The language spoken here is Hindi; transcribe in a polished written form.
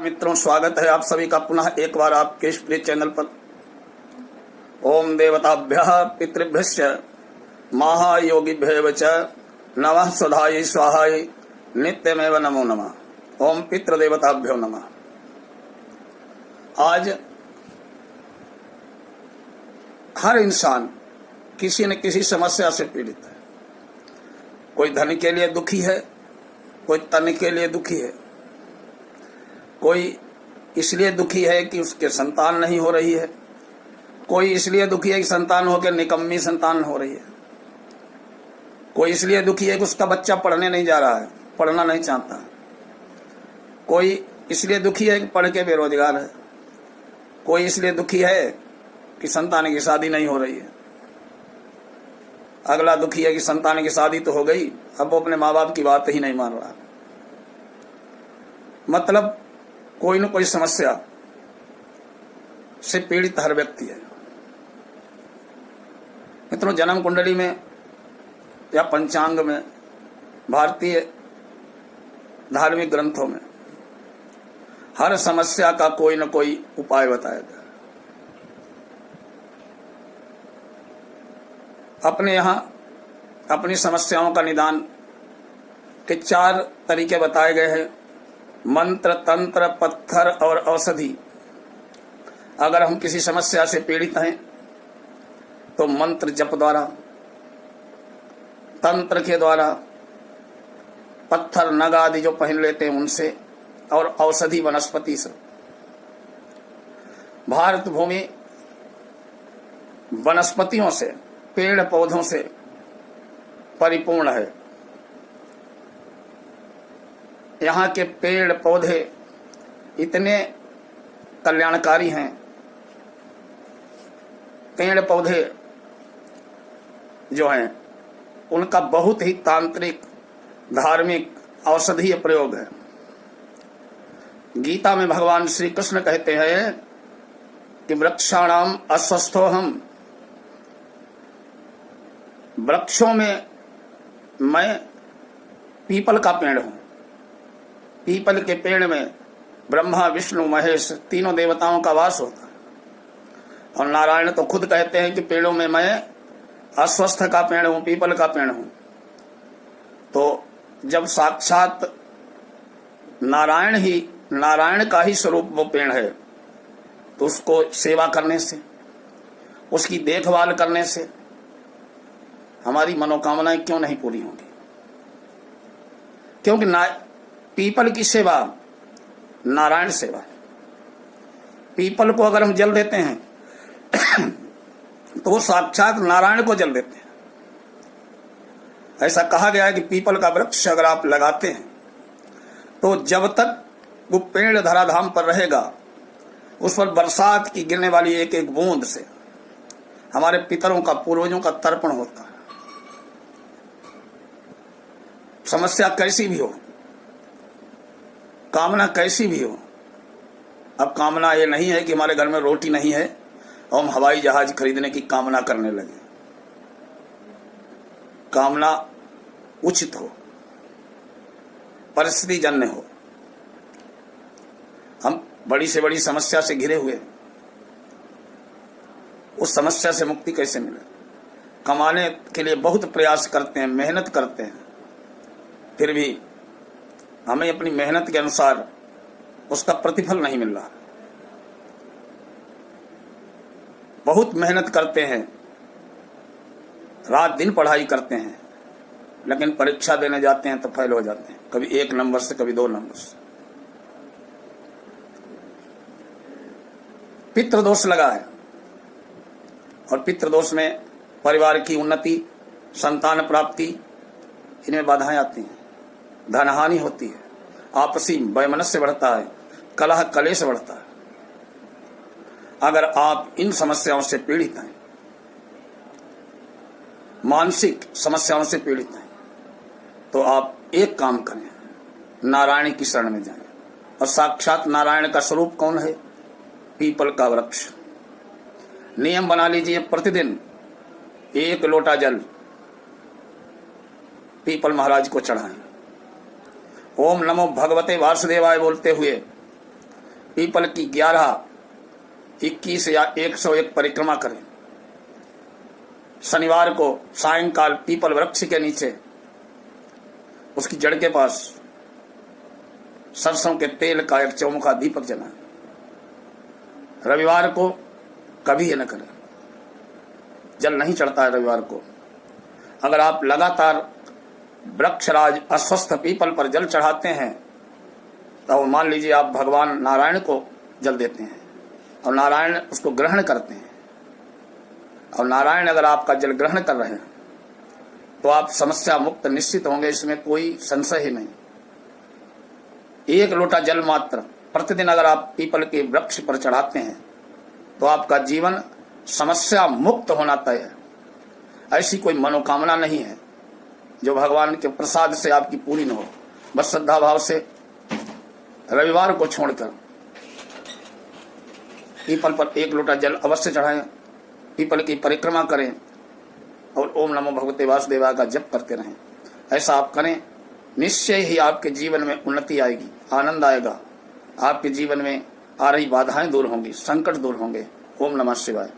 मित्रों, स्वागत है आप सभी का पुनः एक बार आपके इस प्रिय चैनल पर। ओम देवताभ्यः पितृभ्यश्च महायोगिभ्यो च नमः स्वधायै स्वाहायै नित्यमेव नमो नमः। ओम पितृदेवताभ्यो नमः। आज हर इंसान किसी न किसी समस्या से पीड़ित है। कोई धन के लिए दुखी है, कोई तन के लिए दुखी है, कोई इसलिए दुखी है कि उसके संतान नहीं हो रही है, कोई इसलिए दुखी है कि संतान होकर निकम्मी संतान हो रही है, कोई इसलिए दुखी है कि उसका बच्चा पढ़ने नहीं जा रहा है, पढ़ना नहीं चाहता, कोई इसलिए दुखी है कि पढ़ के बेरोजगार है, कोई इसलिए दुखी है कि संतान की शादी नहीं हो रही है, अगला दुखी है कि संतान की शादी तो हो गई, अब वो अपने माँ बाप की बात ही नहीं मान रहा। मतलब कोई न कोई समस्या से पीड़ित हर व्यक्ति है। मित्रों, जन्म कुंडली में या पंचांग में, भारतीय धार्मिक ग्रंथों में हर समस्या का कोई न कोई उपाय बताया गया। अपने यहाँ अपनी समस्याओं का निदान के 4 तरीके बताए गए हैं: मंत्र, तंत्र, पत्थर और औषधि। अगर हम किसी समस्या से पीड़ित हैं तो मंत्र जप द्वारा, तंत्र के द्वारा, पत्थर नग आदि जो पहन लेते हैं उनसे, और औषधि वनस्पति से। भारत भूमि वनस्पतियों से, पेड़ पौधों से परिपूर्ण है। यहाँ के पेड़ पौधे इतने कल्याणकारी हैं। पेड़ पौधे जो हैं उनका बहुत ही तांत्रिक, धार्मिक, औषधीय प्रयोग है। गीता में भगवान श्री कृष्ण कहते हैं कि वृक्षाणाम अस्वस्थोहम, वृक्षों में मैं पीपल का पेड़ हूं। पीपल के पेड़ में ब्रह्मा, विष्णु, महेश तीनों देवताओं का वास होता है। और नारायण तो खुद कहते हैं कि पेड़ों में मैं अस्वस्थ का पेड़ हूं, पीपल का पेड़ हूं। तो जब साक्षात नारायण का ही स्वरूप वो पेड़ है, तो उसको सेवा करने से, उसकी देखभाल करने से हमारी मनोकामनाएं क्यों नहीं पूरी होंगी? क्योंकि पीपल की सेवा नारायण सेवा है। पीपल को अगर हम जल देते हैं तो वो साक्षात नारायण को जल देते हैं। ऐसा कहा गया है कि पीपल का वृक्ष अगर आप लगाते हैं तो जब तक वो पेड़ धराधाम पर रहेगा, उस पर बरसात की गिरने वाली एक एक बूंद से हमारे पितरों का, पूर्वजों का तर्पण होता है। समस्या कैसी भी हो, कामना कैसी भी हो, अब कामना ये नहीं है कि हमारे घर में रोटी नहीं है और हम हवाई जहाज खरीदने की कामना करने लगे। कामना उचित हो, परिस्थिति जन्य हो। हम बड़ी से बड़ी समस्या से घिरे हुए, उस समस्या से मुक्ति कैसे मिले? कमाने के लिए बहुत प्रयास करते हैं, मेहनत करते हैं, फिर भी हमें अपनी मेहनत के अनुसार उसका प्रतिफल नहीं मिल रहा। बहुत मेहनत करते हैं, रात दिन पढ़ाई करते हैं, लेकिन परीक्षा देने जाते हैं तो फेल हो जाते हैं, कभी 1 नंबर से, कभी 2 नंबर से। पितृदोष लगा है, और पितृदोष में परिवार की उन्नति, संतान प्राप्ति, इनमें बाधाएं आती हैं, धनहानि होती है, आपसी वैमनस्य बढ़ता है, कलह कलेश बढ़ता है। अगर आप इन समस्याओं से पीड़ित हैं, मानसिक समस्याओं से पीड़ित हैं, तो आप एक काम करें, नारायण की शरण में जाएं। और साक्षात नारायण का स्वरूप कौन है? पीपल का वृक्ष। नियम बना लीजिए, प्रतिदिन 1 लोटा जल पीपल महाराज को चढ़ाएं। ओम नमो भगवते वासुदेवाय बोलते हुए पीपल की 11, 21 या 101 परिक्रमा करें। शनिवार को सायंकाल पीपल वृक्ष के नीचे उसकी जड़ के पास सरसों के तेल का एक चौमुखा दीपक जलाएं। रविवार को कभी ये न करें, जल नहीं चढ़ता है रविवार को। अगर आप लगातार वृक्षराज अस्वस्थ पीपल पर जल चढ़ाते हैं तो मान लीजिए आप भगवान नारायण को जल देते हैं और नारायण उसको ग्रहण करते हैं, और नारायण अगर आपका जल ग्रहण कर रहे हैं तो आप समस्या मुक्त निश्चित होंगे, इसमें कोई संशय ही नहीं। 1 लोटा जल मात्र प्रतिदिन अगर आप पीपल के वृक्ष पर चढ़ाते हैं तो आपका जीवन समस्या मुक्त होना तय है। ऐसी कोई मनोकामना नहीं है जो भगवान के प्रसाद से आपकी पूरी न हो। बस श्रद्धा भाव से रविवार को छोड़कर पीपल पर 1 लोटा जल अवश्य चढ़ाएं, पीपल की परिक्रमा करें और ओम नमो भगवते वासुदेवाय का जप करते रहें। ऐसा आप करें, निश्चय ही आपके जीवन में उन्नति आएगी, आनंद आएगा, आपके जीवन में आ रही बाधाएं दूर होंगी, संकट दूर होंगे। ओम नमः शिवाय।